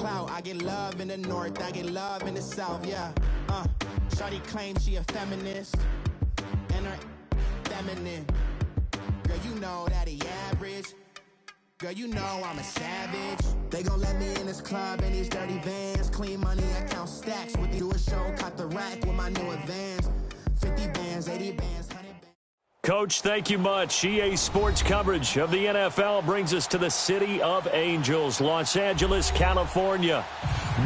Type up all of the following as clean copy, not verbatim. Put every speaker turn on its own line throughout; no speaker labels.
clout. I get love in the north, I get love in the south, yeah. Shawty claims she a feminist, and her feminine. Girl, you know that he average. Girl, you know I'm a savage. They gon' let me in this club in these dirty vans. Clean money, I count stacks. With you do a show, caught the rack with my new advance. 50 bands, 80 bands, 100 bands.
Coach, thank you much. EA Sports coverage of the NFL brings us to the City of Angels, Los Angeles, California.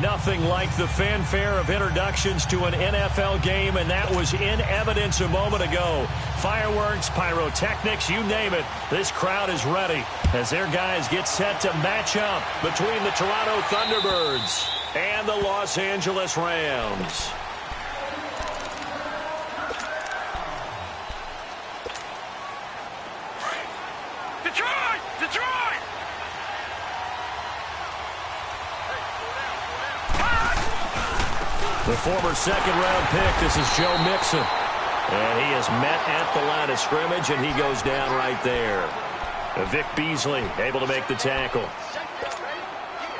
Nothing like the fanfare of introductions to an NFL game, and that was in evidence a moment ago. Fireworks, pyrotechnics, you name it. This crowd is ready as their guys get set to match up between the Toronto Thunderbirds and the Los Angeles Rams. The former second-round pick, this is Joe Mixon. And he is met at the line of scrimmage, and he goes down right there. Vic Beasley able to make the tackle.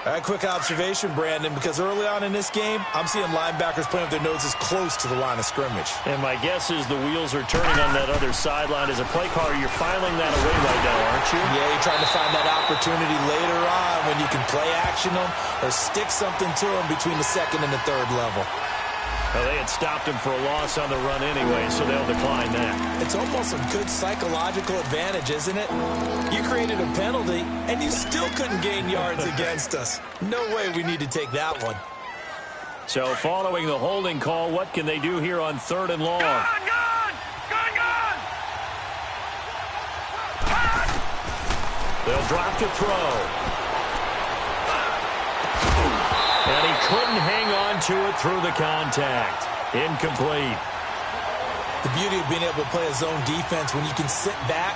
A quick observation, Brandon, because early on in this game, I'm seeing linebackers playing with their noses close to the line of scrimmage.
And my guess is the wheels are turning on that other sideline. As a play caller, you're filing that away right now, aren't you?
Yeah, you're trying to find that opportunity later on when you can play action them or stick something to them between the second and the third level.
Well, they had stopped him for a loss on the run anyway, so they'll decline that.
It's almost a good psychological advantage, isn't it? You created a penalty, and you still couldn't gain yards against us. No way we need to take that one.
So following the holding call, what can they do here on 3rd and long?
Gun!
They'll drop to throw. And he couldn't hang on to it through the contact. Incomplete.
The beauty of being able to play a zone defense when you can sit back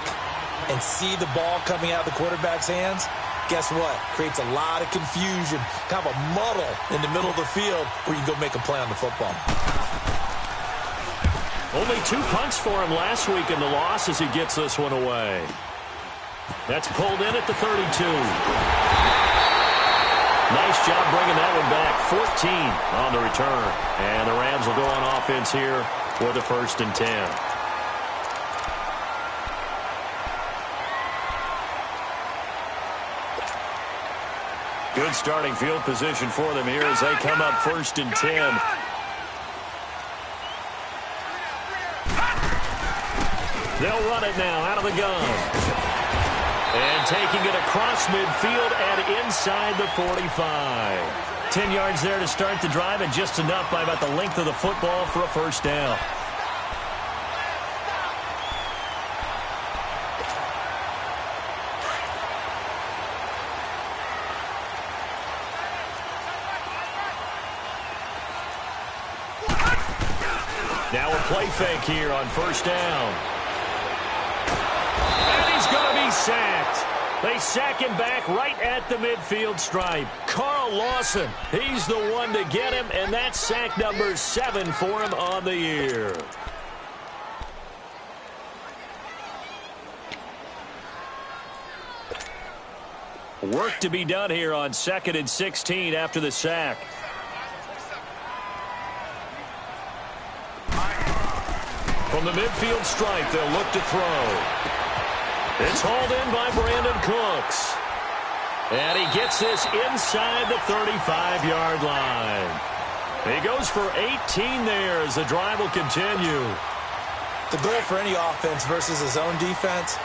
and see the ball coming out of the quarterback's hands, guess what? Creates a lot of confusion, kind of a muddle in the middle of the field where you can go make a play on the football.
Only 2 punts for him last week in the loss as he gets this one away. That's pulled in at the 32. Nice job bringing that one back. 14 on the return. And the Rams will go on offense here with a 1st and 10. Good starting field position for them here as they come up 1st and 10. They'll run it now out of the gun. And taking it across midfield and inside the 45. 10 yards there to start the drive, and just enough by about the length of the football for a 1st down. Now a play fake here on 1st down. Sacked. They sack him back right at the midfield stripe. Carl Lawson, he's the one to get him, and that's sack number 7 for him on the year. Work to be done here on 2nd and 16 after the sack. From the midfield stripe, they'll look to throw. It's hauled in by Brandon Cooks. And he gets this inside the 35-yard line. He goes for 18 there as the drive will continue.
The goal for any offense versus a zone defense,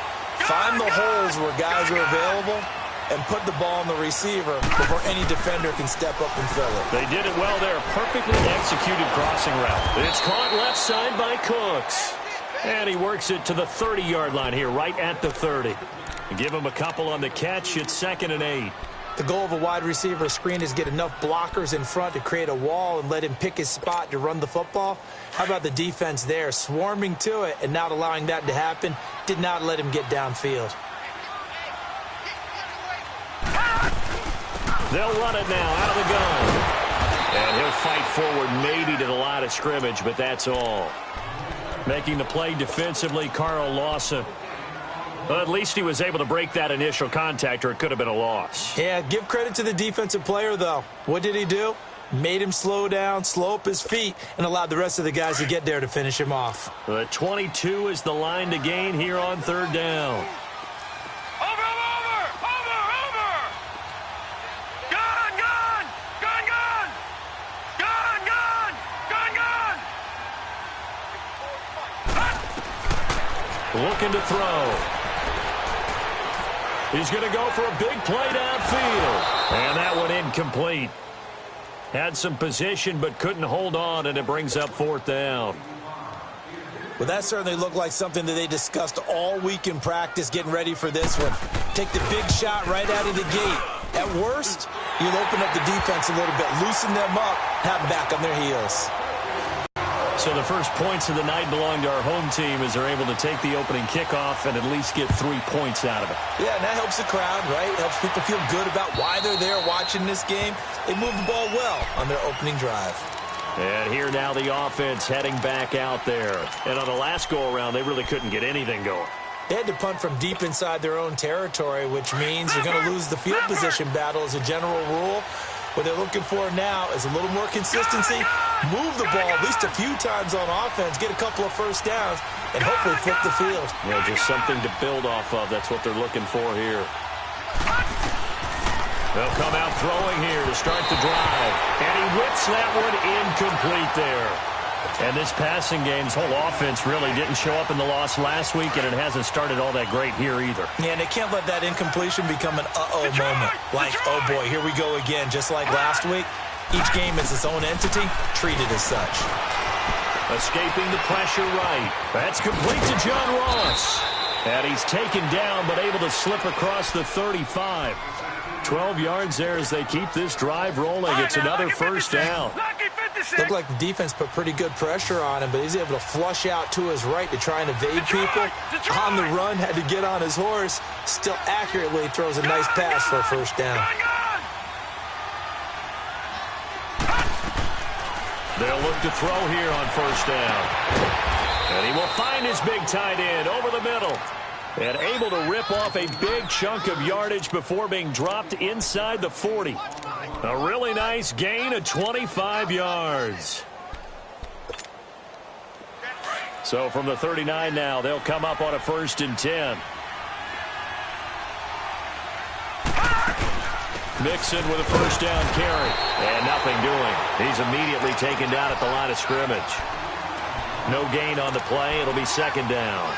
find the holes where guys are available and put the ball on the receiver before any defender can step up and fill it.
They did it well there. Perfectly executed crossing route. It's caught left side by Cooks. And he works it to the 30-yard line here, right at the 30. Give him a couple on the catch. It's 2nd and 8.
The goal of a wide receiver screen is get enough blockers in front to create a wall and let him pick his spot to run the football. How about the defense there, swarming to it and not allowing that to happen? Did not let him get downfield.
They'll run it now out of the gun. And he'll fight forward maybe to the line of scrimmage, but that's all. Making the play defensively, Carl Lawson. Well, at least he was able to break that initial contact, or it could have been a loss.
Yeah, give credit to the defensive player, though. What did he do? Made him slow down, slow up his feet, and allowed the rest of the guys to get there to finish him off.
The 22 is the line to gain here on third down. Looking to throw. He's going to go for a big play downfield. And that one incomplete. Had some position but couldn't hold on, and it brings up fourth down.
Well, that certainly looked like something that they discussed all week in practice getting ready for this one. Take the big shot right out of the gate. At worst, you'll open up the defense a little bit, loosen them up, have them back on their heels.
So the first points of the night belong to our home team as they're able to take the opening kickoff and at least get 3 points out of it.
Yeah, and that helps the crowd, right? Helps people feel good about why they're there watching this game. They move the ball well on their opening drive.
And here now the offense heading back out there. And on the last go-around, they really couldn't get anything going.
They had to punt from deep inside their own territory, which means you're going to lose the field position battle as a general rule. What they're looking for now is a little more consistency, move the ball at least a few times on offense, get a couple of first downs, and hopefully flip the field.
Yeah, just something to build off of. That's what they're looking for here. They'll come out throwing here to start the drive. And he whips that one incomplete there. And this passing game's whole offense really didn't show up in the loss last week, and it hasn't started all that great here either.
Yeah, and they can't let that incompletion become an uh-oh moment. Like, oh boy, here we go again, just like last week. Each game is its own entity, treated as such.
Escaping the pressure right. That's complete to John Ross. And he's taken down, but able to slip across the 35. 12 yards there as they keep this drive rolling. It's another first down.
Looked like the defense put pretty good pressure on him, but he's able to flush out to his right to try and evade people. On the run, had to get on his horse. Still accurately throws a nice pass for a first down.
They'll look to throw here on first down. And he will find his big tight end over the middle. And able to rip off a big chunk of yardage before being dropped inside the 40. A really nice gain of 25 yards. So from the 39 now, they'll come up on a 1st and 10. Mixon with a first down carry. And nothing doing. He's immediately taken down at the line of scrimmage. No gain on the play. It'll be 2nd down.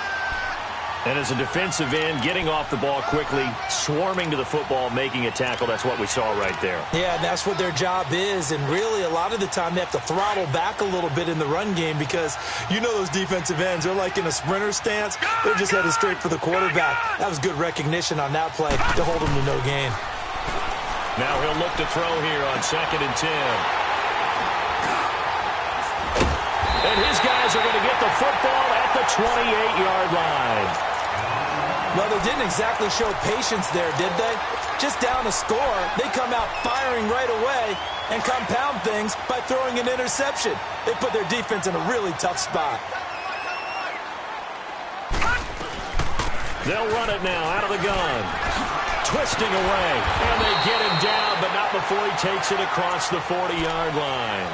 And as a defensive end, getting off the ball quickly, swarming to the football, making a tackle, that's what we saw right there.
Yeah, and that's what their job is. And really, a lot of the time, they have to throttle back a little bit in the run game because you know those defensive ends, they're like in a sprinter stance. They're just headed straight for the quarterback. That was good recognition on that play to hold them to no gain.
Now he'll look to throw here on 2nd and 10. And his guys are going to get the football at the 28-yard line.
Well, they didn't exactly show patience there, did they? Just down a score, they come out firing right away and compound things by throwing an interception. They put their defense in a really tough spot.
They'll run it now out of the gun. Twisting away, and they get him down, but not before he takes it across the 40-yard line.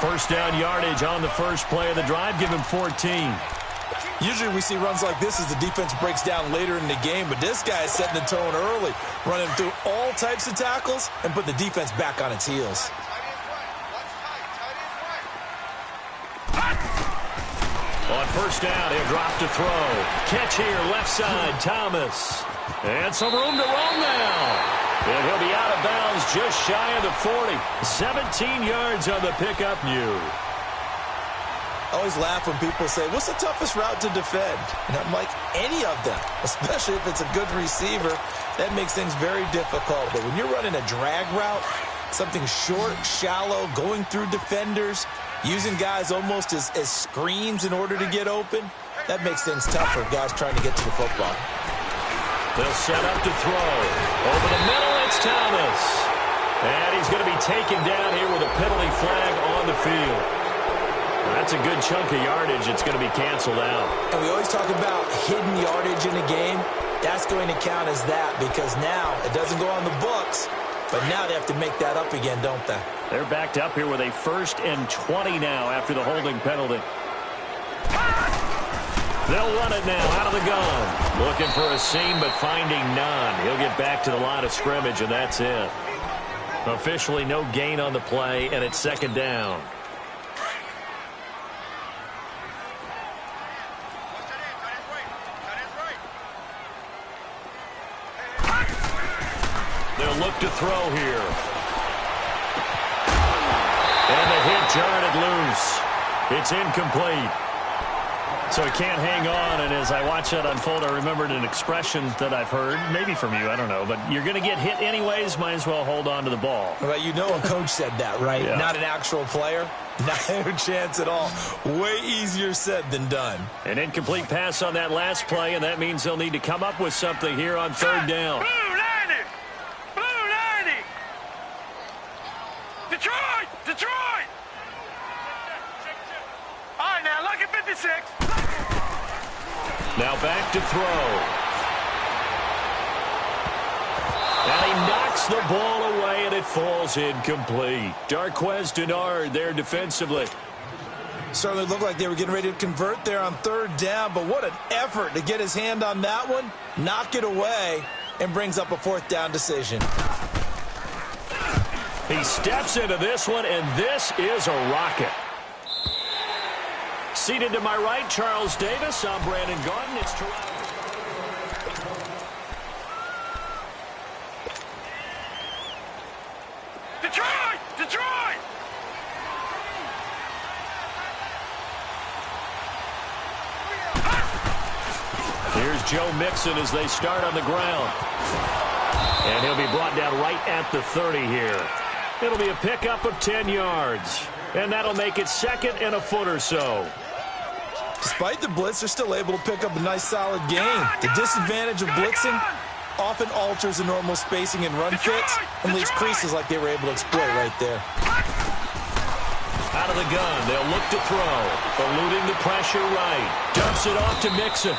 First down yardage on the first play of the drive. Give him 14.
Usually we see runs like this as the defense breaks down later in the game, but this guy is setting the tone early, running through all types of tackles and put the defense back on its heels.
On first down, he'll drop to throw. Catch here, left side, Thomas. And some room to roam now. And he'll be out of bounds just shy of the 40. 17 yards on the pickup new.
I always laugh when people say, what's the toughest route to defend? And I'm like, any of them, especially if it's a good receiver. That makes things very difficult. But when you're running a drag route, something short, shallow, going through defenders, using guys almost as screens in order to get open, that makes things tough for guys trying to get to the football.
They'll set up to throw. Over the middle, it's Thomas. And he's going to be taken down here with a penalty flag on the field. That's a good chunk of yardage. It's going to be canceled out.
And we always talk about hidden yardage in a game. That's going to count as that because now it doesn't go on the books, but now they have to make that up again, don't they?
They're backed up here with a 1st and 20 now after the holding penalty. They'll run it now out of the gun. Looking for a seam, but finding none. He'll get back to the line of scrimmage, and that's it. Officially no gain on the play, and it's 2nd down. They'll look to throw here. And the hit jarred it loose. It's incomplete. So he can't hang on, and as I watch that unfold, I remembered an expression that I've heard, maybe from you, I don't know, but you're going to get hit anyways, might as well hold on to the ball.
Well, you know a coach said that, right?
Yeah. Not
an actual player. No chance at all. Way easier said than done.
An incomplete pass on that last play, and that means they'll need to come up with something here on 3rd down.
Blue 90! Detroit! Detroit! All right, now look at 56.
Now back to throw. And he knocks the ball away, and it falls incomplete. Darqueze Dennard there defensively.
Certainly looked like they were getting ready to convert there on 3rd down, but what an effort to get his hand on that one, knock it away, and brings up a 4th down decision.
He steps into this one, and this is a rocket. Seated to my right, Charles Davis. I'm Brandon Gaudin. It's Toronto.
Detroit! Detroit!
Here's Joe Mixon as they start on the ground. And he'll be brought down right at the 30 here. It'll be a pickup of 10 yards. And that'll make it 2nd and a foot or so.
Despite the blitz, they're still able to pick up a nice solid gain. The disadvantage of blitzing often alters the normal spacing and run fits and leaves creases like they were able to exploit right there.
Out of the gun, they'll look to throw. Eluding the pressure right. Dumps it off to Mixon.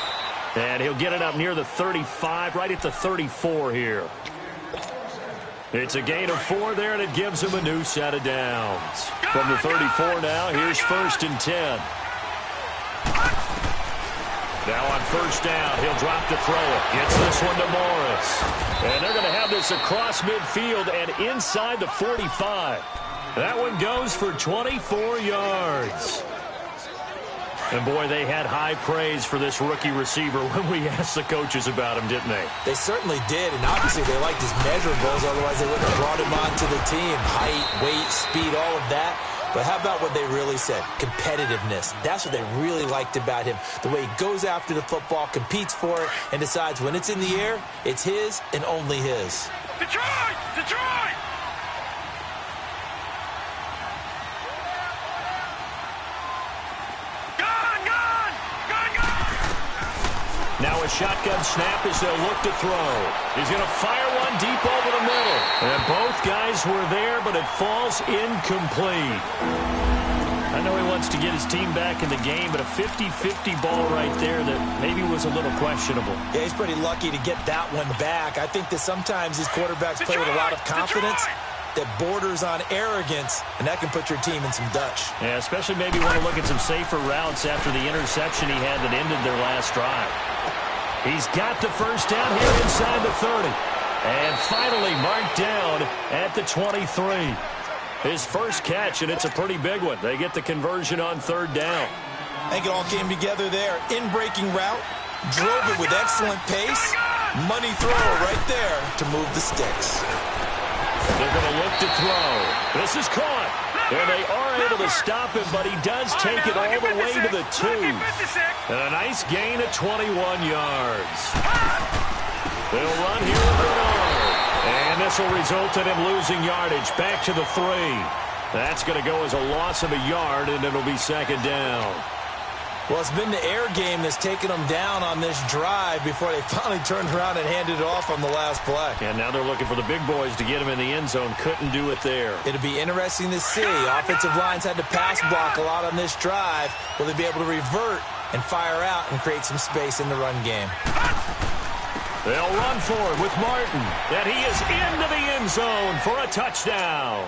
And he'll get it up near the 35, right at the 34 here. It's a gain of 4 there, and it gives him a new set of downs. From the 34 now, here's 1st and 10. Now on 1st down, he'll drop to throw it. Gets this one to Morris. And they're going to have this across midfield and inside the 45. That one goes for 24 yards. And, boy, they had high praise for this rookie receiver when we asked the coaches about him, didn't they?
They certainly did, and obviously they liked his measurables, otherwise they wouldn't have brought him onto the team. Height, weight, speed, all of that. But how about what they really said? Competitiveness. That's what they really liked about him. The way he goes after the football, competes for it, and decides when it's in the air, it's his and only his.
Detroit! Detroit!
Now a shotgun snap as they'll look to throw. He's going to fire one deep over the middle. And both guys were there, but it falls incomplete. I know he wants to get his team back in the game, but a 50-50 ball right there that maybe was a little questionable.
Yeah, he's pretty lucky to get that one back. I think that sometimes these quarterbacks play with a lot of confidence that borders on arrogance, and that can put your team in some Dutch.
Yeah, especially maybe want to look at some safer routes after the interception he had that ended their last drive. He's got the 1st down here inside the 30. And finally marked down at the 23. His first catch, and it's a pretty big one. They get the conversion on 3rd down.
I think it all came together there. In-breaking route, drove it with excellent pace. Money throw right there to move the sticks.
They're going to look to throw. This is caught. And they are able to stop him, but he does take it all the way to the 2. And a nice gain of 21 yards. They'll run here with Bernard. And this will result in him losing yardage back to the 3. That's going to go as a loss of a yard, and it'll be 2nd down.
Well, it's been the air game that's taken them down on this drive before they finally turned around and handed it off on the last play.
And now they're looking for the big boys to get him in the end zone. Couldn't do it there.
It'll be interesting to see. Offensive lines had to pass block a lot on this drive. Will they be able to revert and fire out and create some space in the run game?
They'll run for it with Martin, and he is into the end zone for a touchdown.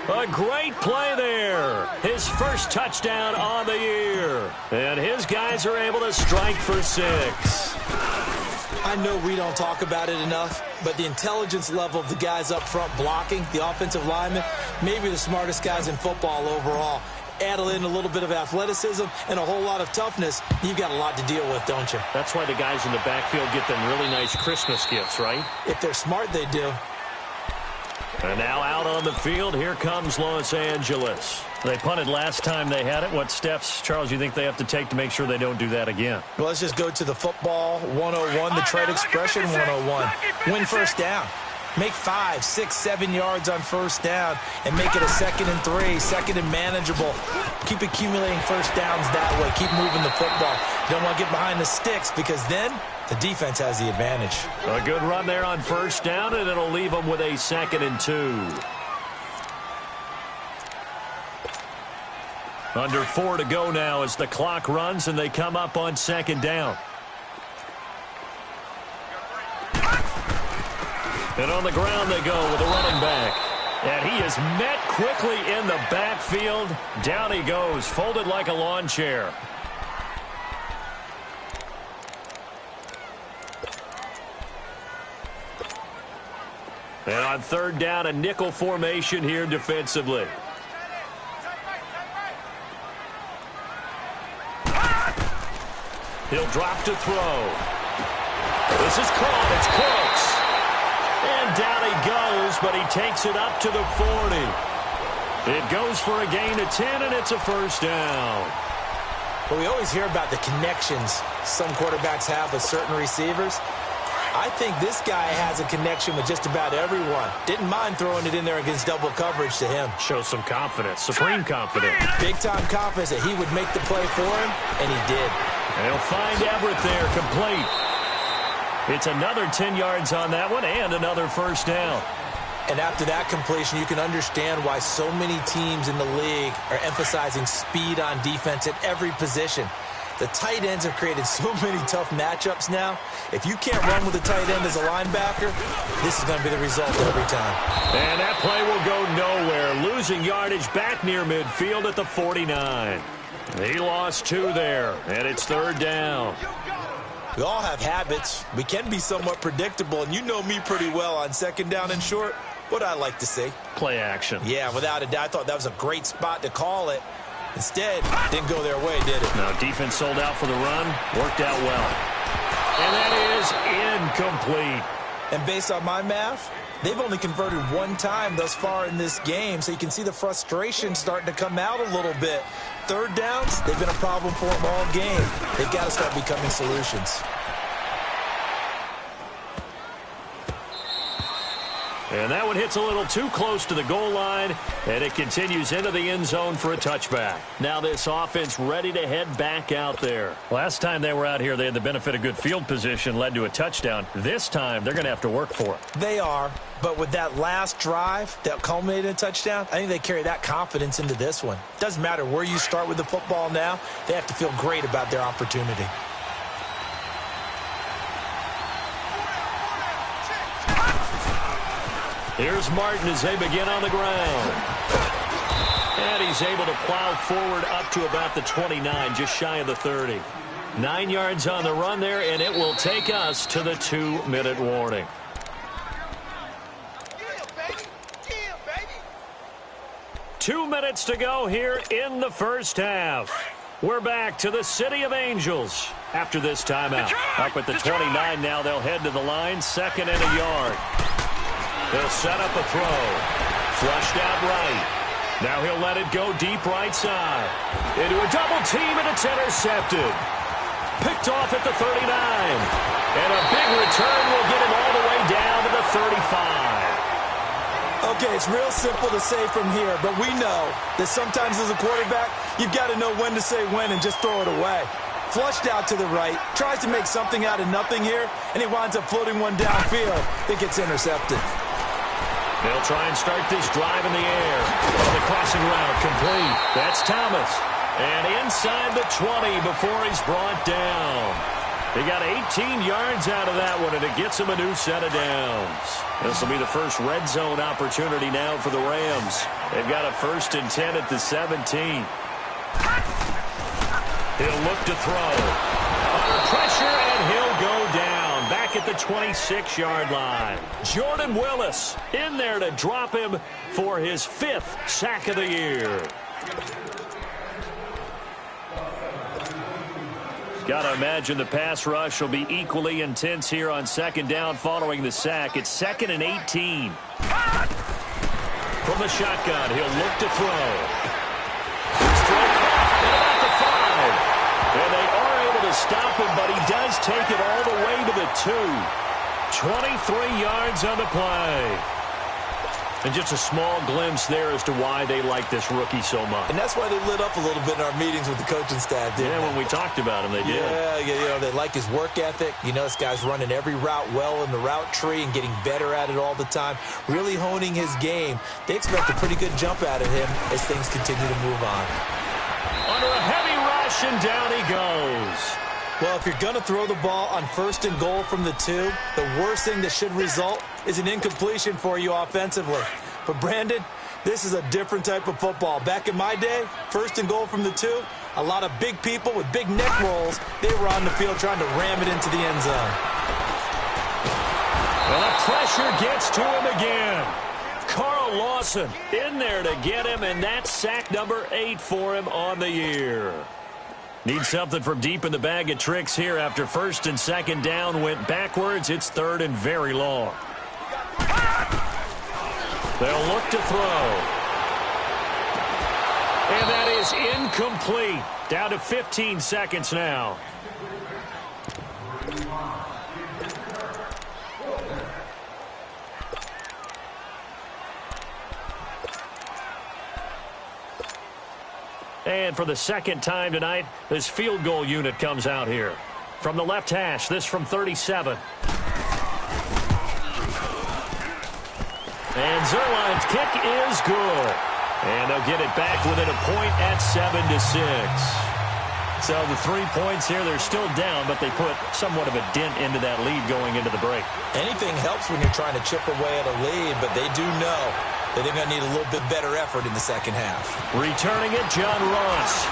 A great play there. His first touchdown on the year. And his guys are able to strike for 6.
I know we don't talk about it enough, but the intelligence level of the guys up front blocking, the offensive linemen, maybe the smartest guys in football overall. Add in a little bit of athleticism and a whole lot of toughness, you've got a lot to deal with, don't you?
That's why the guys in the backfield get them really nice Christmas gifts, right?
If they're smart, they do.
And now out on the field, here comes Los Angeles. They punted last time they had it. What steps, Charles, you think they have to take to make sure they don't do that again?
Well, let's just go to the football 101, the trade expression 101. Win first down. Make 5, 6, 7 yards on first down and make it a 2nd and 3, 2nd and manageable. Keep accumulating first downs that way. Keep moving the football. You don't want to get behind the sticks because then the defense has the advantage.
A good run there on first down, and it'll leave them with a 2nd and 2. Under 4 to go now as the clock runs, and they come up on 2nd down. And on the ground they go with a running back. And he is met quickly in the backfield. Down he goes, folded like a lawn chair. And on 3rd down, a nickel formation here defensively. He'll drop to throw. This is caught. It's close. And down he goes, but he takes it up to the 40. It goes for a gain of 10, and it's a first down.
But we always hear about the connections some quarterbacks have with certain receivers. I think this guy has a connection with just about everyone. Didn't mind throwing it in there against double coverage to him.
Shows some confidence, supreme confidence.
Big-time confidence that he would make the play for him, and he did.
And he'll find Everett there, complete. It's another 10 yards on that one and another first down.
And after that completion, you can understand why so many teams in the league are emphasizing speed on defense at every position. The tight ends have created so many tough matchups now. If you can't run with a tight end as a linebacker, this is going to be the result every time.
And that play will go nowhere. Losing yardage back near midfield at the 49. He lost 2 there, and it's 3rd down.
We all have habits. We can be somewhat predictable, and you know me pretty well on 2nd down and short. What I like to see.
Play action.
Yeah, without a doubt. I thought that was a great spot to call it. Instead, didn't go their way, did it?
Now, defense sold out for the run. Worked out well. And that is incomplete.
And based on my math, they've only converted 1 time thus far in this game, so you can see the frustration starting to come out a little bit. 3rd downs, they've been a problem for them all game. They've got to start becoming solutions.
And that one hits a little too close to the goal line, and it continues into the end zone for a touchback. Now this offense ready to head back out there. Last time they were out here, they had the benefit of good field position, led to a touchdown. This time, they're going to have to work for it.
They are, but with that last drive that culminated in a touchdown, I think they carry that confidence into this one. Doesn't matter where you start with the football now, they have to feel great about their opportunity.
Here's Martin as they begin on the ground. And he's able to plow forward up to about the 29, just shy of the 30. 9 yards on the run there, and it will take us to the 2-minute warning. Two minutes to go here in the first half. We're back to the City of Angels after this timeout. Up at the 29 now, they'll head to the line, 2nd and a yard. He'll set up a throw. Flushed out right. Now he'll let it go deep right side. Into a double team, and it's intercepted. Picked off at the 39. And a big return will get him all the way down to the 35.
Okay, it's real simple to say from here, but we know that sometimes as a quarterback, you've got to know when to say when and just throw it away. Flushed out to the right, tries to make something out of nothing here, and he winds up floating one downfield that gets intercepted.
They'll try and start this drive in the air. On the crossing route, complete. That's Thomas. And inside the 20 before he's brought down. He got 18 yards out of that one, and it gets him a new set of downs. This will be the first red zone opportunity now for the Rams. They've got a 1st and 10 at the 17. He'll look to throw. Under pressure, and he'll go down. Back at the 26-yard line. Jordan Willis in there to drop him for his 5th sack of the year. Got to imagine the pass rush will be equally intense here on 2nd down following the sack. It's 2nd and 18. From the shotgun, he'll look to throw. His throw caught at about the 5. And they are able to stop him, but he does take it all the way to the 2. 23 yards on the play. And just a small glimpse there as to why they like this rookie so much.
And that's why they lit up a little bit in our meetings with the coaching staff, didn't they?
When we talked about him, they did.
Yeah, they like his work ethic. You know, this guy's running every route well in the route tree and getting better at it all the time, really honing his game. They expect a pretty good jump out of him as things continue to move on.
Under a heavy rush, and down he goes.
Well, if you're going to throw the ball on 1st and goal from the 2, the worst thing that should result is an incompletion for you offensively. But, Brandon, this is a different type of football. Back in my day, 1st and goal from the 2, a lot of big people with big neck rolls, they were on the field trying to ram it into the end zone.
Well, the pressure gets to him again. Carl Lawson in there to get him, and that's sack number 8 for him on the year. Needs something from deep in the bag of tricks here after 1st and 2nd down went backwards. It's 3rd and very long. They'll look to throw. And that is incomplete. Down to 15 seconds now. And for the 2nd time tonight, this field goal unit comes out here. From the left hash, this from 37. And Zuerlein's kick is good. And they'll get it back within a point at 7-6. So the 3 points here, they're still down, but they put somewhat of a dent into that lead going into the break.
Anything helps when you're trying to chip away at a lead, but they do know that they're going to need a little bit better effort in the 2nd half.
Returning it, John Ross.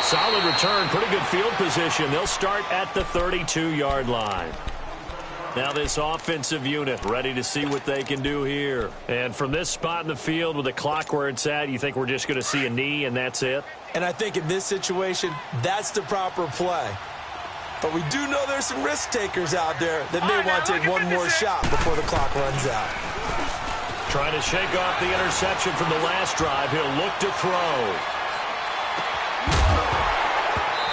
Solid return, pretty good field position. They'll start at the 32-yard line. Now this offensive unit ready to see what they can do here. And from this spot in the field with the clock where it's at, you think we're just going to see a knee and that's it?
And I think in this situation, that's the proper play. But we do know there's some risk takers out there that may want to take one more shot before the clock runs out.
Trying to shake off the interception from the last drive. He'll look to throw.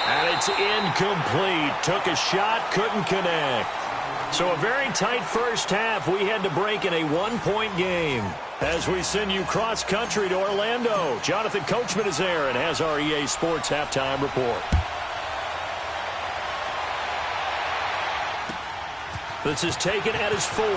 And it's incomplete. Took a shot, couldn't connect. So a very tight first half. We had to break in a 1-point game. As we send you cross-country to Orlando, Jonathan Coachman is there and has our EA Sports halftime report. This is taken at his 4.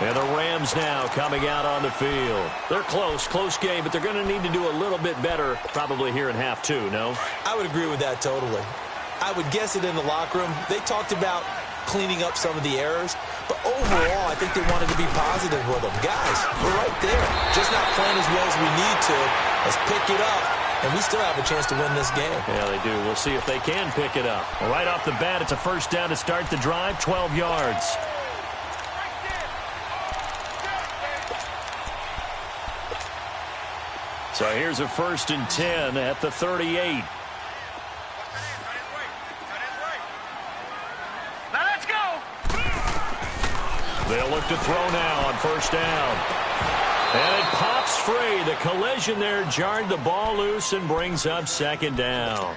And the Rams now coming out on the field. They're close game, but they're going to need to do a little bit better probably here in half 2, no?
I would agree with that totally. I would guess it in the locker room. They talked about cleaning up some of the errors, but overall, I think they wanted to be positive with them. Guys, we're right there. Just not playing as well as we need to. Let's pick it up, and we still have a chance to win this game.
Yeah, they do. We'll see if they can pick it up. Right off the bat, it's a first down to start the drive, 12 yards. So here's a 1st and 10 at the 38.
Now let's go.
They'll look to throw now on first down. And it pops free. The collision there jarred the ball loose and brings up 2nd down.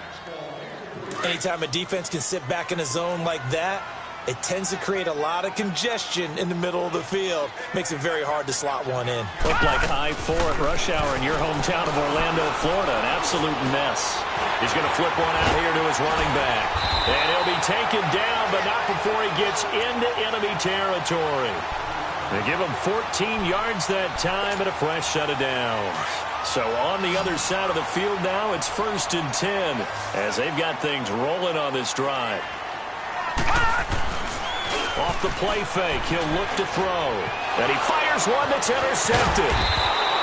Anytime a defense can sit back in a zone like that, it tends to create a lot of congestion in the middle of the field. Makes it very hard to slot one in.
Looked like I-4 at rush hour in your hometown of Orlando, Florida. An absolute mess. He's going to flip one out here to his running back. And he'll be taken down, but not before he gets into enemy territory. They give him 14 yards that time and a fresh set of downs. So on the other side of the field now, it's 1st and 10 as they've got things rolling on this drive. Off the play fake, he'll look to throw. And he fires one that's intercepted.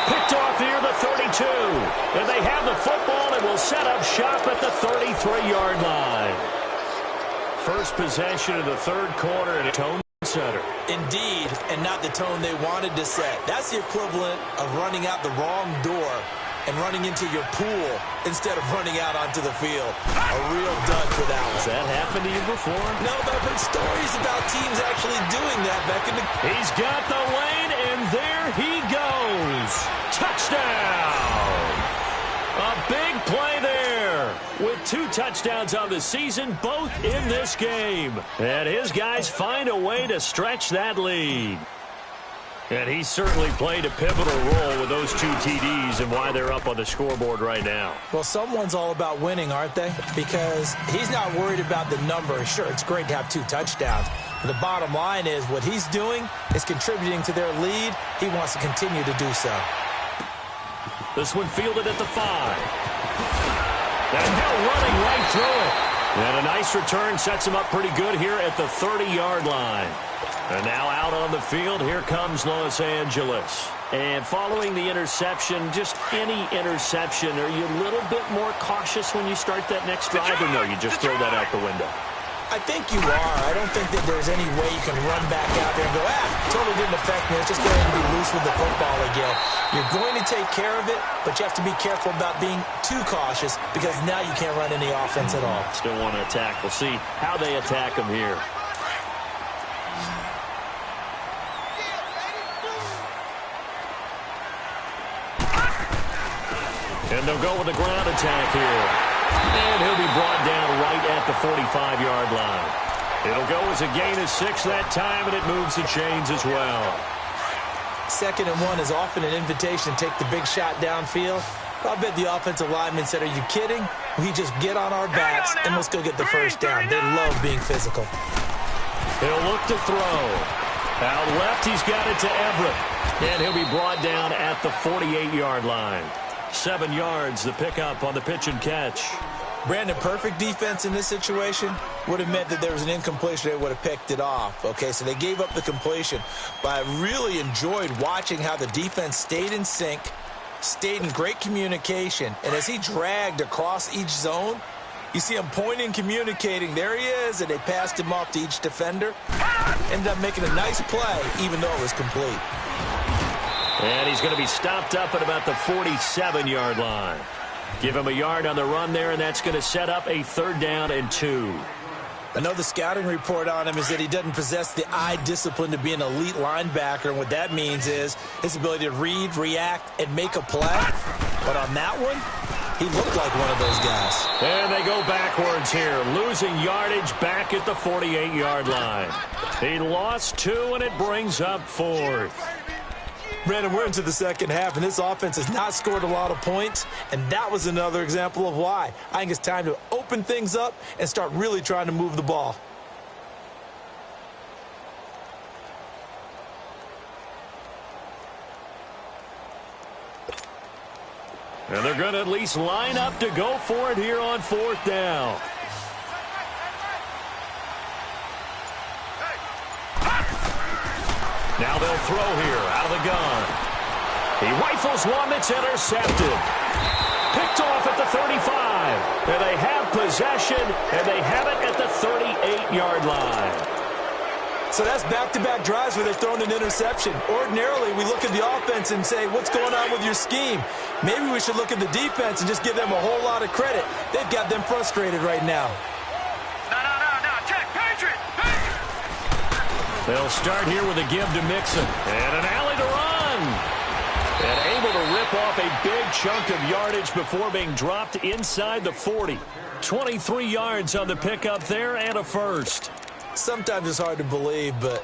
Picked off here the 32. And they have the football and will set up shop at the 33-yard line. First possession of the third quarter and a tone setter.
Indeed, and not the tone they wanted to set. That's the equivalent of running out the wrong door and running into your pool instead of running out onto the field. A real dud for that one.
Has that happened to you before?
No, but I've heard stories about teams actually doing that back in the...
He's got the lane, and there he goes. Touchdown! A big play there with 2 touchdowns on the season, both in this game. And his guys find a way to stretch that lead. And he certainly played a pivotal role with those 2 TDs and why they're up on the scoreboard right now.
Well, someone's all about winning, aren't they? Because he's not worried about the number. Sure, it's great to have 2 touchdowns. But the bottom line is what he's doing is contributing to their lead. He wants to continue to do so.
This one fielded at the 5. And Hill running right through it. And a nice return sets him up pretty good here at the 30-yard line. And now out on the field, here comes Los Angeles. And following the interception, just any interception, are you a little bit more cautious when you start that next drive, or no, you just throw that out the window?
I think you are. I don't think that there's any way you can run back out there and go, totally didn't affect me. It's just going to be loose with the football again. You're going to take care of it, but you have to be careful about being too cautious because now you can't run any offense at all.
Still want to attack. We'll see how they attack him here. And they'll go with the ground attack here. And he'll be brought down right at the 45-yard line. It'll go as a gain of 6 that time, and it moves the chains as well.
2nd and 1 is often an invitation to take the big shot downfield. I bet the offensive lineman said, are you kidding? We just get on our backs, and let's go get the first down. They love being physical.
He'll look to throw. Out left, he's got it to Everett. And he'll be brought down at the 48-yard line. 7 yards, the pickup on the pitch and catch.
Brandon, perfect defense in this situation would have meant that there was an incompletion. They would have picked it off. Okay, so they gave up the completion. But I really enjoyed watching how the defense stayed in sync, stayed in great communication. And as he dragged across each zone, you see him pointing, communicating. There he is, and they passed him off to each defender. Ended up making a nice play, even though it was complete.
And he's going to be stopped up at about the 47-yard line. Give him a yard on the run there, and that's going to set up a 3rd down and 2.
I know the scouting report on him is that he doesn't possess the eye discipline to be an elite linebacker, and what that means is his ability to read, react, and make a play. But on that one, he looked like one of those guys.
And they go backwards here, losing yardage back at the 48-yard line. He lost 2, and it brings up 4th.
Brandon, we're into the second half, and this offense has not scored a lot of points, and that was another example of why. I think it's time to open things up and start really trying to move the ball.
And they're going to at least line up to go for it here on 4th down. Now they'll throw here out of the gun. He rifles one that's intercepted. Picked off at the 35. And they have possession, and they have it at the 38-yard line.
So that's back-to-back drives where they've thrown an interception. Ordinarily, we look at the offense and say, what's going on with your scheme? Maybe we should look at the defense and just give them a whole lot of credit. They've got them frustrated right now.
No, check, Patriot!
They'll start here with a give to Mixon. And an alley to run. And able to rip off a big chunk of yardage before being dropped inside the 40. 23 yards on the pickup there and a first.
Sometimes it's hard to believe, but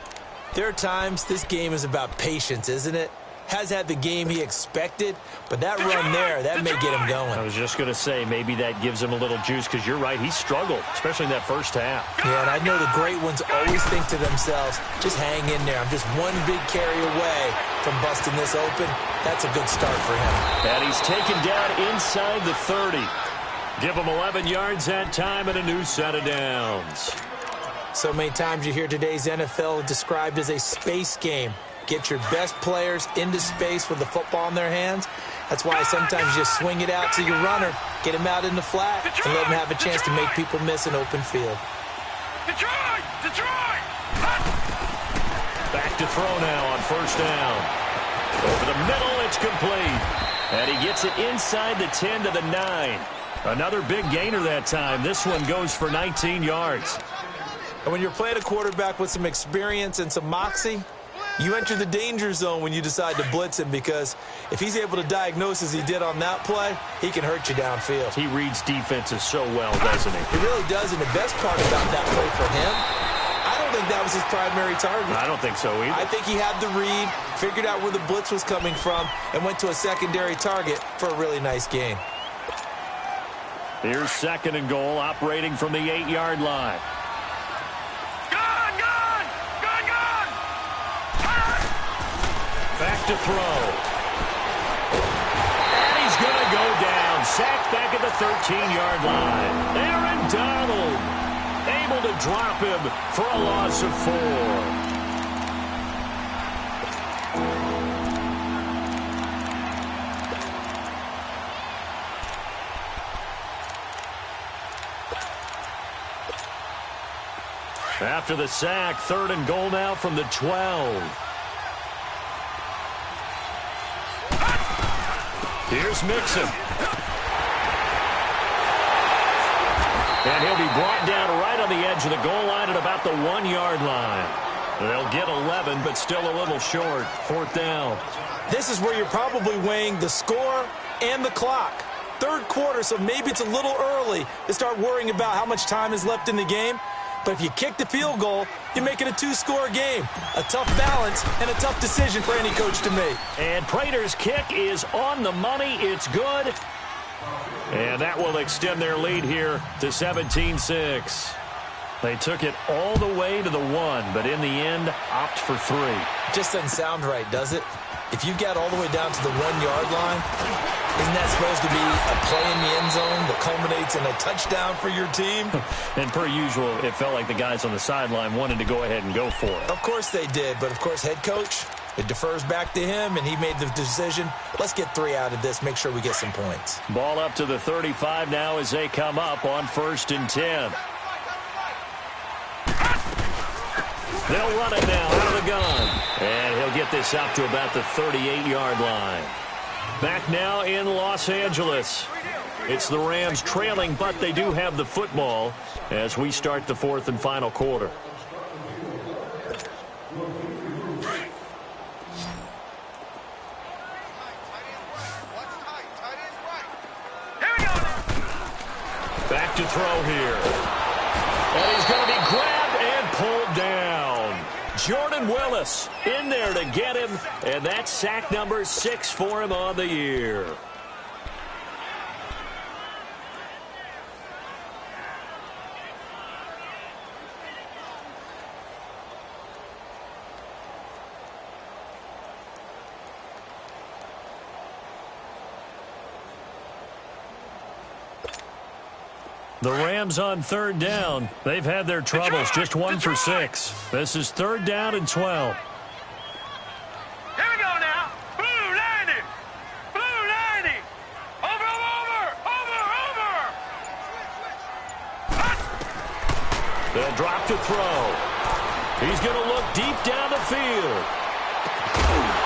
there are times this game is about patience, isn't it? has had the game he expected, but that run there, that may get him going.
I was just going to say, maybe that gives him a little juice, because you're right, he struggled, especially in that first half.
Yeah, and I know the great ones always think to themselves, just hang in there. I'm just one big carry away from busting this open. That's a good start for him.
And he's taken down inside the 30. Give him 11 yards that time and a new set of downs.
So many times you hear today's NFL described as a space game. Get your best players into space with the football in their hands. That's why sometimes you swing it out to your runner, get him out in the flat, and let him have a chance to make people miss an open field.
Detroit! Detroit!
Back to throw now on first down. Over the middle, it's complete. And he gets it inside the 10 to the 9. Another big gainer that time. This one goes for 19 yards.
And when you're playing a quarterback with some experience and some moxie, you enter the danger zone when you decide to blitz him, because if he's able to diagnose as he did on that play, he can hurt you downfield.
He reads defenses so well, doesn't he?
He really does, and the best part about that play for him, I don't think that was his primary target.
I don't think so either.
I think he had the read, figured out where the blitz was coming from, and went to a secondary target for a really nice gain.
Here's second and goal, operating from the 8-yard line. Back to throw. And he's going to go down. Sacked back at the 13-yard line. Aaron Donald able to drop him for a loss of 4. After the sack, third and goal now from the 12. Here's Mixon. And he'll be brought down right on the edge of the goal line at about the 1-yard line. They'll get 11, but still a little short. Fourth down.
This is where you're probably weighing the score and the clock. Third quarter, so maybe it's a little early to start worrying about how much time is left in the game. But if you kick the field goal, you make it a 2-score game. A tough balance and a tough decision for any coach to make.
And Prater's kick is on the money. It's good. And that will extend their lead here to 17-6. They took it all the way to the 1, but in the end, opt for 3.
Just doesn't sound right, does it? If you got all the way down to the 1-yard line, isn't that supposed to be a play in the end zone that culminates in a touchdown for your team?
And per usual, it felt like the guys on the sideline wanted to go ahead and go for it.
Of course they did, but of course head coach, it defers back to him, and he made the decision, let's get 3 out of this, make sure we get some points.
Ball up to the 35 now as they come up on first and 10. They'll run it now out of the gun. And he'll get this out to about the 38-yard line. Back now in Los Angeles. It's the Rams trailing, but they do have the football as we start the fourth and final quarter. Back to throw here. And he's going to be grabbed and pulled down. Jordan Willis in there to get him, and that's sack number 6 for him on the year. The Rams on third down. They've had their troubles. Just 1 for 6. This is third down and 12.
Here we go now. Blue 90. Blue 90. Over.
They'll drop to throw. He's going to look deep down the field.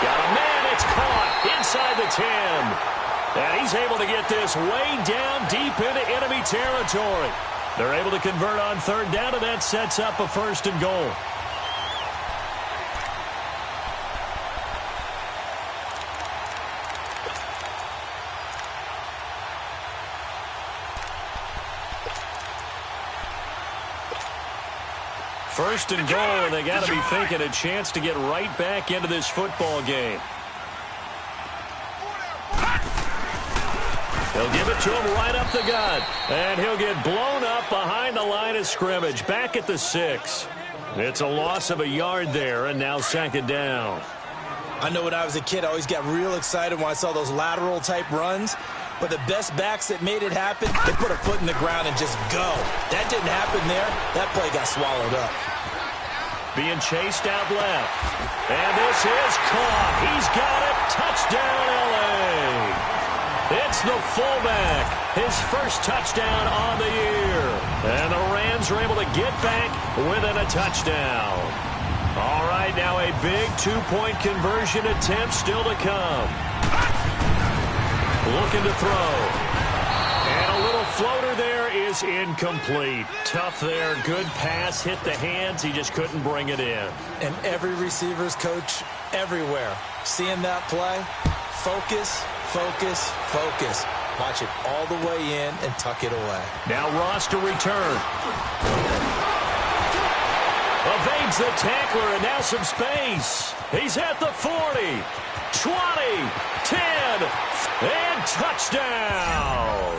Got a man. It's caught inside the 10. And he's able to get this way down deep into enemy territory. They're able to convert on third down, and that sets up a first and goal. First and goal, and they got to be thinking a chance to get right back into this football game. They'll give it to him right up the gut. And he'll get blown up behind the line of scrimmage, back at the 6. It's a loss of a yard there, and now 2nd down.
I know when I was a kid, I always got real excited when I saw those lateral-type runs. But the best backs that made it happen, they put a foot in the ground and just go. That didn't happen there. That play got swallowed up.
Being chased out left. And this is caught. He's got it. Touchdown, L.A. It's the fullback. His first touchdown on the year. And the Rams are able to get back within a touchdown. All right, now a big 2-point conversion attempt still to come. Looking to throw. And a little floater there is incomplete. Tough there. Good pass. Hit the hands. He just couldn't bring it in.
And every receiver's coach everywhere. Seeing that play, focus, focus, focus. Watch it all the way in and tuck it away.
Now Ross to return. Evades the tackler, and now some space. He's at the 40, 20, 10, and touchdown.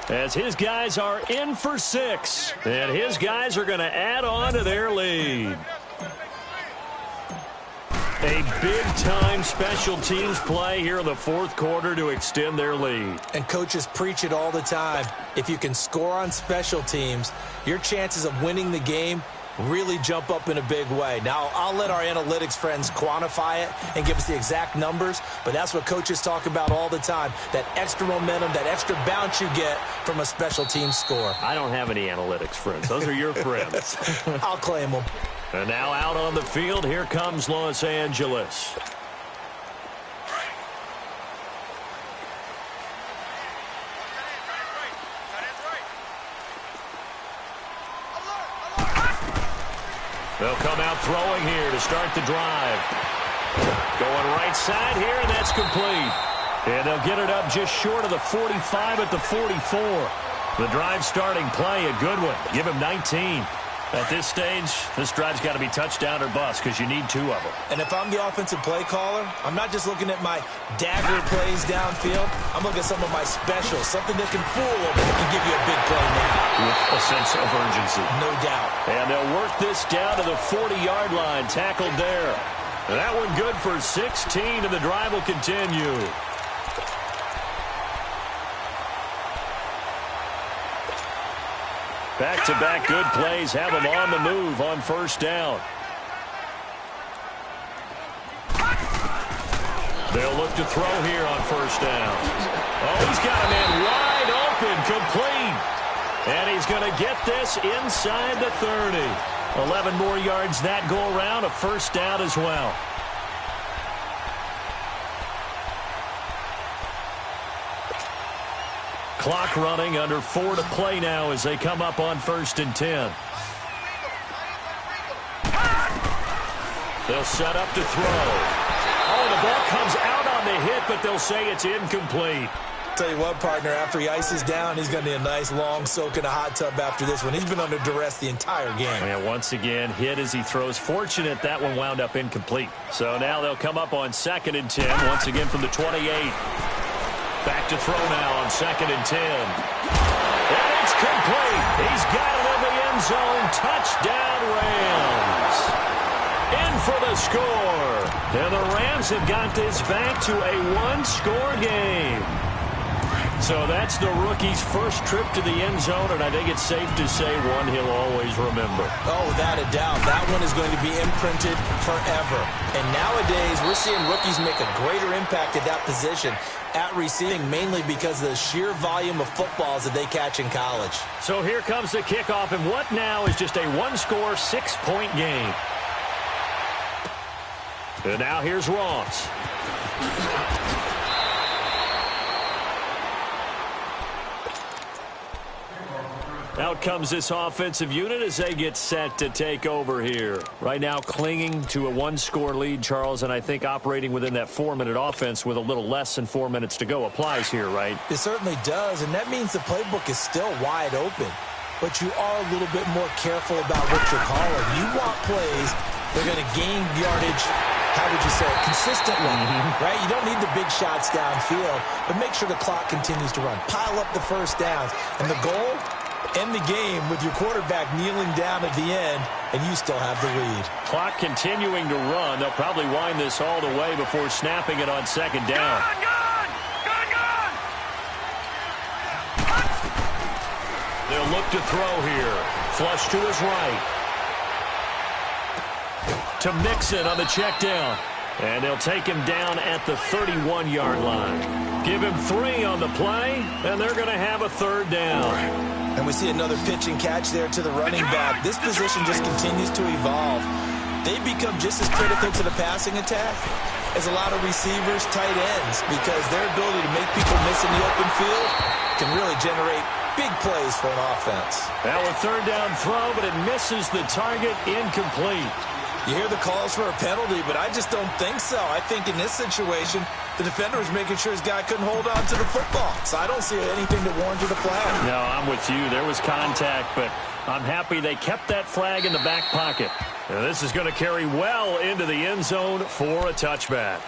As his guys are in for 6, and his guys are going to add on to their lead. A big-time special teams play here in the 4th quarter to extend their lead.
And coaches preach it all the time. If you can score on special teams, your chances of winning the game really jump up in a big way. Now, I'll let our analytics friends quantify it and give us the exact numbers, but that's what coaches talk about all the time, that extra momentum, that extra bounce you get from a special team score.
I don't have any analytics friends. Those are your friends.
I'll claim them.
And now out on the field, here comes Los Angeles. They'll come out throwing here to start the drive. Going right side here, and that's complete. And they'll get it up just short of the 45 at the 44. The drive starting play, a good one. Give him 19. At this stage, this drive's got to be touchdown or bust because you need 2 of them.
And if I'm the offensive play caller, I'm not just looking at my dagger plays downfield. I'm looking at some of my specials, something that can fool them and can give you a big play now.
With a sense of urgency.
No doubt.
And they'll work this down to the 40-yard line, tackled there. And that one good for 16, and the drive will continue. Back-to-back good plays have them on the move on 1st down. They'll look to throw here on 1st down. Oh, he's got a man wide open, complete. And he's going to get this inside the 30. 11 more yards that go around, a 1st down as well. Clock running, under 4 to play now as they come up on 1st and 10. They'll set up to throw. Oh, the ball comes out on the hit, but they'll say it's incomplete.
Tell you what, partner, after he ices down, he's going to need a nice long soak in a hot tub after this one. He's been under duress the entire game.
And once again, hit as he throws. Fortunate that one wound up incomplete. So now they'll come up on 2nd and 10, once again from the 28. Back to throw now on 2nd and 10. And it's complete. He's got it in the end zone. Touchdown, Rams. In for the score. And the Rams have got this back to a 1-score game. So that's the rookie's first trip to the end zone, and I think it's safe to say one he'll always remember.
Oh, without a doubt. That one is going to be imprinted forever. And nowadays, we're seeing rookies make a greater impact at that position at receiving, mainly because of the sheer volume of footballs that they catch in college.
So here comes the kickoff, and what now is just a 1-score, 6-point game. And now here's Ross. Out comes this offensive unit as they get set to take over here. Right now clinging to a 1-score lead, Charles, and I think operating within that 4-minute offense with a little less than 4 minutes to go applies here, right?
It certainly does, and that means the playbook is still wide open. But you are a little bit more careful about what you're calling. You want plays that are going to gain yardage how would you say it, consistently, right? You don't need the big shots downfield, but make sure the clock continues to run. Pile up the first downs. And the goal, end the game with your quarterback kneeling down at the end, and you still have the lead.
Clock continuing to run. They'll probably wind this all the way before snapping it on second down. They'll look to throw here. Flush to his right. To Mixon on the check down. And they'll take him down at the 31-yard line. Give him 3 on the play, and they're going to have a third down.
And we see another pitch and catch there to the running back. This position just continues to evolve. They become just as critical to the passing attack as a lot of receivers, tight ends, because their ability to make people miss in the open field can really generate big plays for an offense.
Now a third down throw, but it misses the target, incomplete.
You hear the calls for a penalty, but I just don't think so. I think in this situation, the defender was making sure his guy couldn't hold on to the football. So I don't see anything that warranted a flag.
No, I'm with you. There was contact, but I'm happy they kept that flag in the back pocket. Now, this is going to carry well into the end zone for a touchback.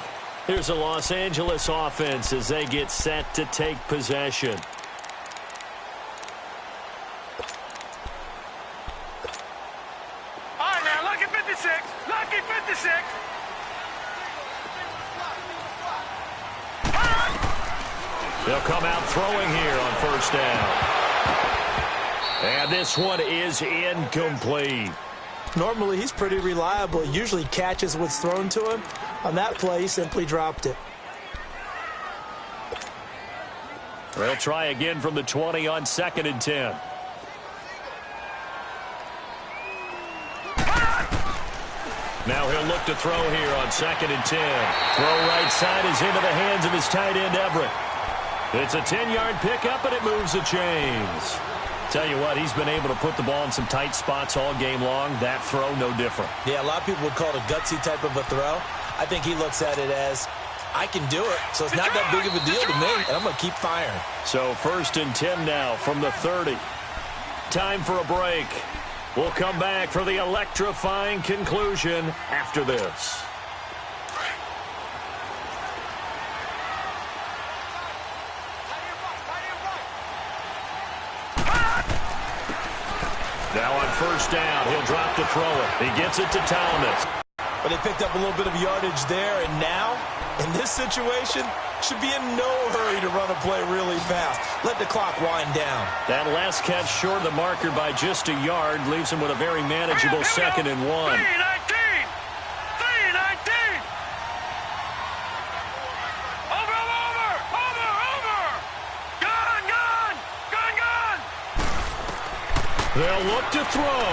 Here's the Los Angeles offense as they get set to take possession.
All right, now, lucky 56. Lucky 56.
They'll come out throwing here on first down. And this one is incomplete.
Normally, he's pretty reliable. He usually catches what's thrown to him. On that play, he simply dropped it.
They'll try again from the 20 on 2nd and 10. Now he'll look to throw here on 2nd and 10. Throw right side is into the hands of his tight end, Everett. It's a 10-yard pickup, and it moves the chains. Tell you what, he's been able to put the ball in some tight spots all game long. That throw, no different.
Yeah, a lot of people would call it a gutsy type of a throw. I think he looks at it as, I can do it, so it's not that big of a deal to me, and I'm going to keep firing.
So 1st and 10 now from the 30. Time for a break. We'll come back for the electrifying conclusion after this. Now on first down, he'll drop to throw it. He gets it to Thomas.
But they picked up a little bit of yardage there, and now, in this situation, should be in no hurry to run a play really fast. Let the clock wind down.
That last catch short of the marker by just a yard leaves him with a very manageable 2nd and 1.
3-19. 3-19. Over. Gone.
They'll look to throw.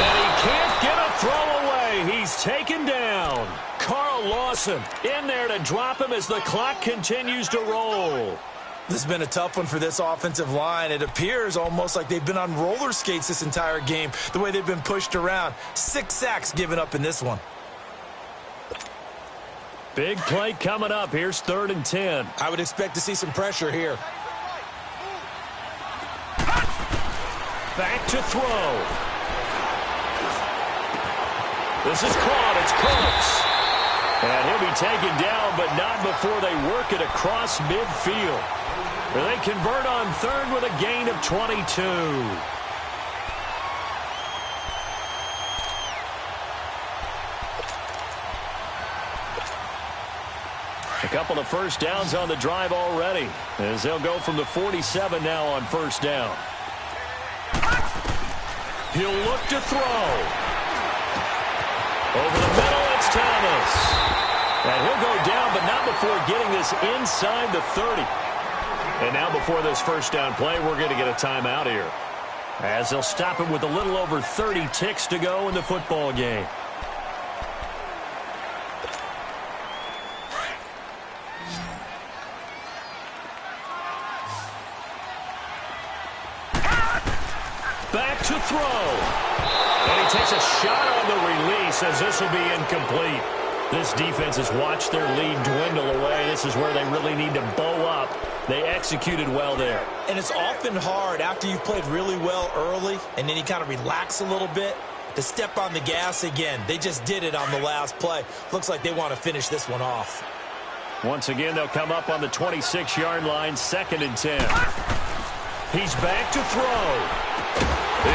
And he can't get a throw away. He's taken down. Carl Lawson in there to drop him as the clock continues to roll.
This has been a tough one for this offensive line. It appears almost like they've been on roller skates this entire game, the way they've been pushed around. 6 sacks given up in this one.
Big play coming up. Here's 3rd and 10.
I would expect to see some pressure here.
Back to throw. This is caught. It's Cooks. And he'll be taken down, but not before they work it across midfield. They convert on 3rd with a gain of 22. A couple of first downs on the drive already, as they'll go from the 47 now on first down. He'll look to throw. Over the middle, it's Thomas. And he'll go down, but not before getting this inside the 30. And now before this first down play, we're going to get a timeout here, as they'll stop him with a little over 30 ticks to go in the football game. Back to throw. And he takes a shot on the release, as this will be incomplete. This defense has watched their lead dwindle away. This is where they really need to bow up. They executed well there.
And it's often hard after you've played really well early and then you kind of relax a little bit. to step on the gas again. They just did it on the last play. Looks like they want to finish this one off.
Once again, they'll come up on the 26-yard line, 2nd and 10. He's back to throw.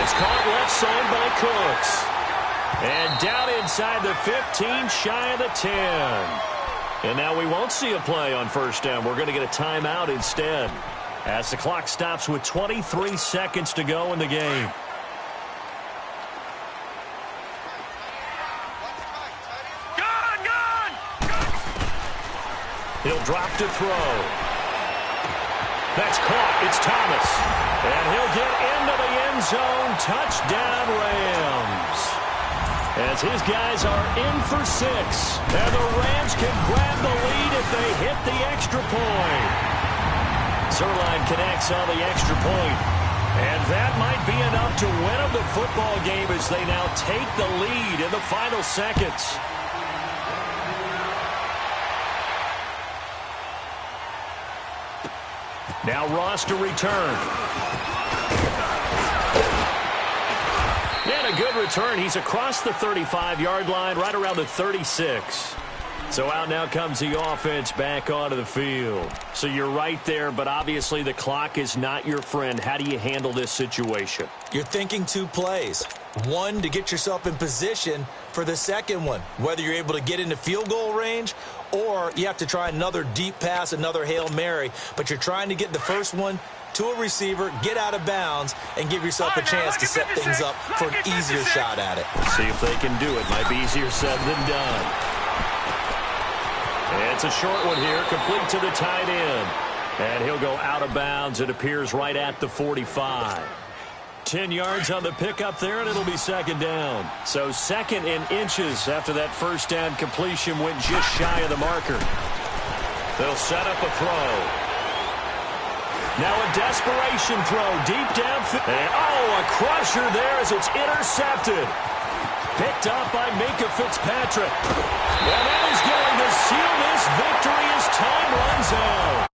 It's caught left side by Cooks. And down inside the 15, shy of the 10. And now we won't see a play on first down. We're going to get a timeout instead, as the clock stops with 23 seconds to go in the game. He'll drop to throw. That's caught. It's Thomas. And he'll get into the end zone. Touchdown, Rams. As his guys are in for 6. And the Rams can grab the lead if they hit the extra point. Zuerlein connects on the extra point. And that might be enough to win them the football game as they now take the lead in the final seconds. Now Ross to return. And a good return. He's across the 35-yard line, right around the 36. So out now comes the offense back onto the field. So you're right there, but obviously the clock is not your friend. How do you handle this situation?
You're thinking 2 plays. One, to get yourself in position for the second one, whether you're able to get into field goal range or you have to try another deep pass, another Hail Mary. But you're trying to get the first one to a receiver, get out of bounds, and give yourself a chance to set things up for an easier shot at it.
See if they can do it. Might be easier said than done. And it's a short one here, complete to the tight end. And he'll go out of bounds. It appears right at the 45. 10 yards on the pickup there, and it'll be 2nd down. So 2nd in inches after that first down completion went just shy of the marker. They'll set up a throw. Now a desperation throw deep downfield. And a crusher there as it's intercepted. Picked up by Minkah Fitzpatrick. And that is going to seal this victory as time runs out.